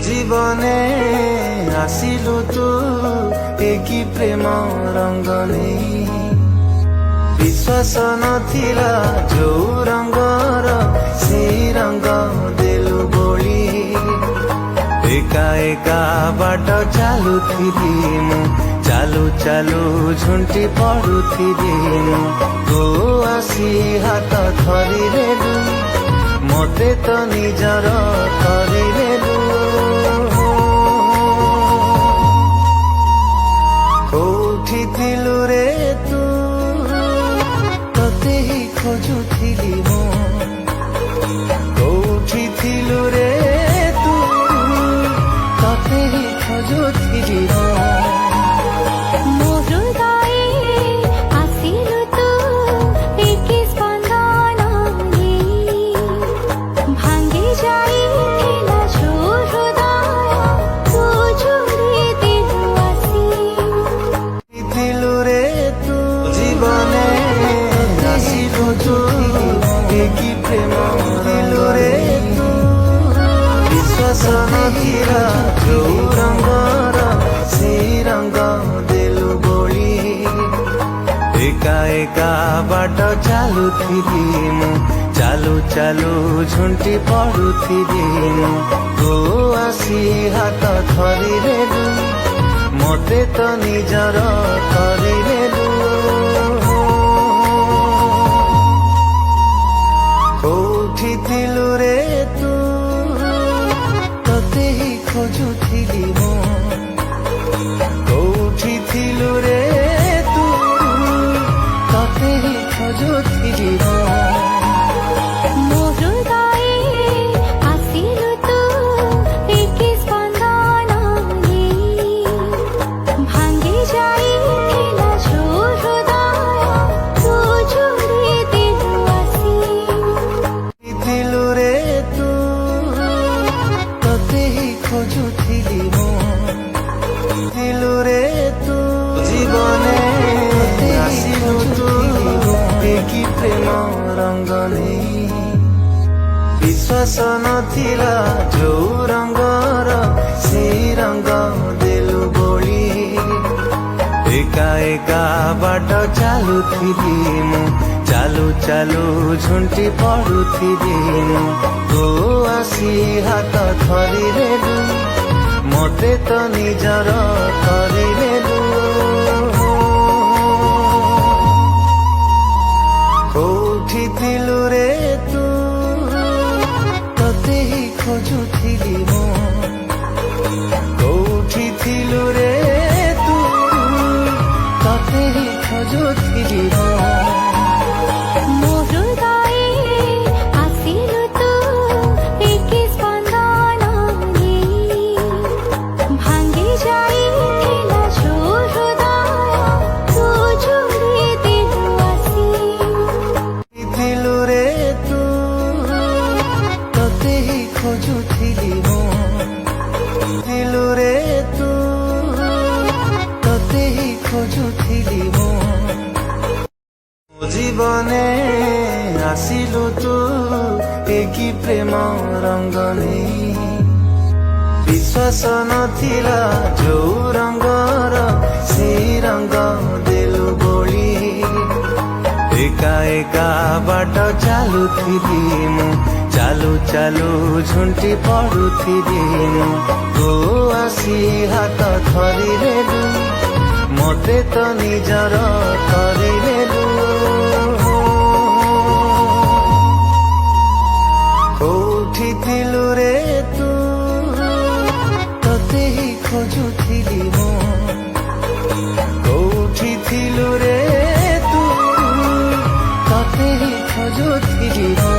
জীবনে আসিলু তু একই প্রেম রঙ্গ নেই বিশ্বাস নথিলা যৌ রঙ্গর সেই রঙ্গ দেলু বলি একা একা বাଟ ଚାଲୁଥିଲି ମୁଁ ଚାଲୁ ଚାଲୁ ଝୁଣ୍ଟି ପଡୁଥିଲି ମୁଁ ତୁ ଆସି ହାତ ଧରିନେଲୁ ମତେ ତ ନିଜର କରିନେଲୁ କୋଉଠି ଥିଲୁ ରେ ତୁ ତତେ ହିଁ ଖୋଜୁଥିଲି ମୁଁ କୋଉଠି ଥିଲୁ ରେ ତୁ ତତେ ହିଁ ଖୋଜୁଥିଲି ମୁଁ ନଥିଲା ଯୋଉ ରଙ୍ଗର ସେଇ ରଙ୍ଗ ଦେଲୁ ବୋଳି ଏକା ଏକା ବାଟ ଚାଲୁଥିଲି ମୁଁ ଚାଲୁ ଚାଲୁ ଝୁଣ୍ଟି ପଡୁଥିଲି ମୁଁ ତୁ ଆସି ହାତ ଧରିନେଲୁ ମତେ ତ ନିଜର କରିନେଲୁ କୋଉଠି ଥିଲୁ ରେ ତୁ ତତେ ହିଁ ଖୋଜୁଥିଲି ମୁଁ କୋଉଠି ଥିଲୁ ରେ ତୁ ତତେ ହିଁ ଖୋଜୁଥିଲି ମୁଁ ଖୋଜୁଥିଲି ମୁଁ ଥିଲୁ ରେ ତୁ জীবনে আসিলু তু একই প্রেম রঙ্গ নেই বিশ্বাস নথিলা যৌ রঙ্গর সেই রঙ্গ দেলু বলি একা একা বাଟ ଚାଲୁଥିଲି ମୁଁ ଚାଲୁ ଚାଲୁ ଝୁଣ୍ଟି ପଡୁଥିଲି ମୁଁ ତୁ ଆସି ହାତ ଧରିନେଲୁ ମତେ ତ ନିଜର କରିନେଲୁ କୋଉଠି ଥିଲୁ ରେ ତୁ ତତେ ହିଁ ଖୋଜୁଥିଲି ମୁଁ କୋଉଠି ଥିଲୁ ରେ ତୁ ତତେ ହିଁ ଖୋଜୁଥିଲି ମୁଁ ଖୋଜୁଥିଲି ମୁଁ ଥିଲୁ ରେ ତୁ ତତେ ହିଁ ଖୋଜୁଥିଲି ମୁଁ জীবনে আসিলু তু একই প্রেম রঙ্গ নেই বিশ্বাস নথিলা যৌ রঙ্গর সেই রঙ্গ দেলু বলি একা একা বাଟ ଚାଲୁଥିଲି ମୁଁ ଚାଲୁ ଚାଲୁ ଝୁଣ୍ଟି ପଡୁଥିଲି ମୁଁ ତୁ ଆସି ହାତ ଧରିନେଲୁ ମତେ ତ ନିଜର କରିନେଲୁ କୋଉଠି ଥିଲୁ ରେ ତୁ ତତେ ହିଁ ଖୋଜୁଥିଲି ମୁଁ କୋଉଠି ଥିଲୁ ରେ ତୁ ତତେ ହିଁ ଖୋଜୁଥିଲି ମୁଁ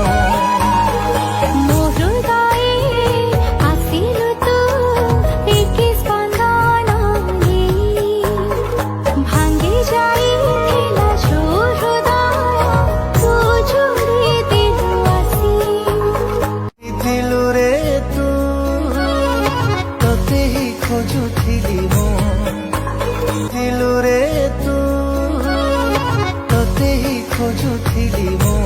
ଖୋଜୁଥିଲି ମୁଁ ଥିଲୁ ରେ ତୁ ତତେ ହିଁ ଖୋଜୁଥିଲି ମୁଁ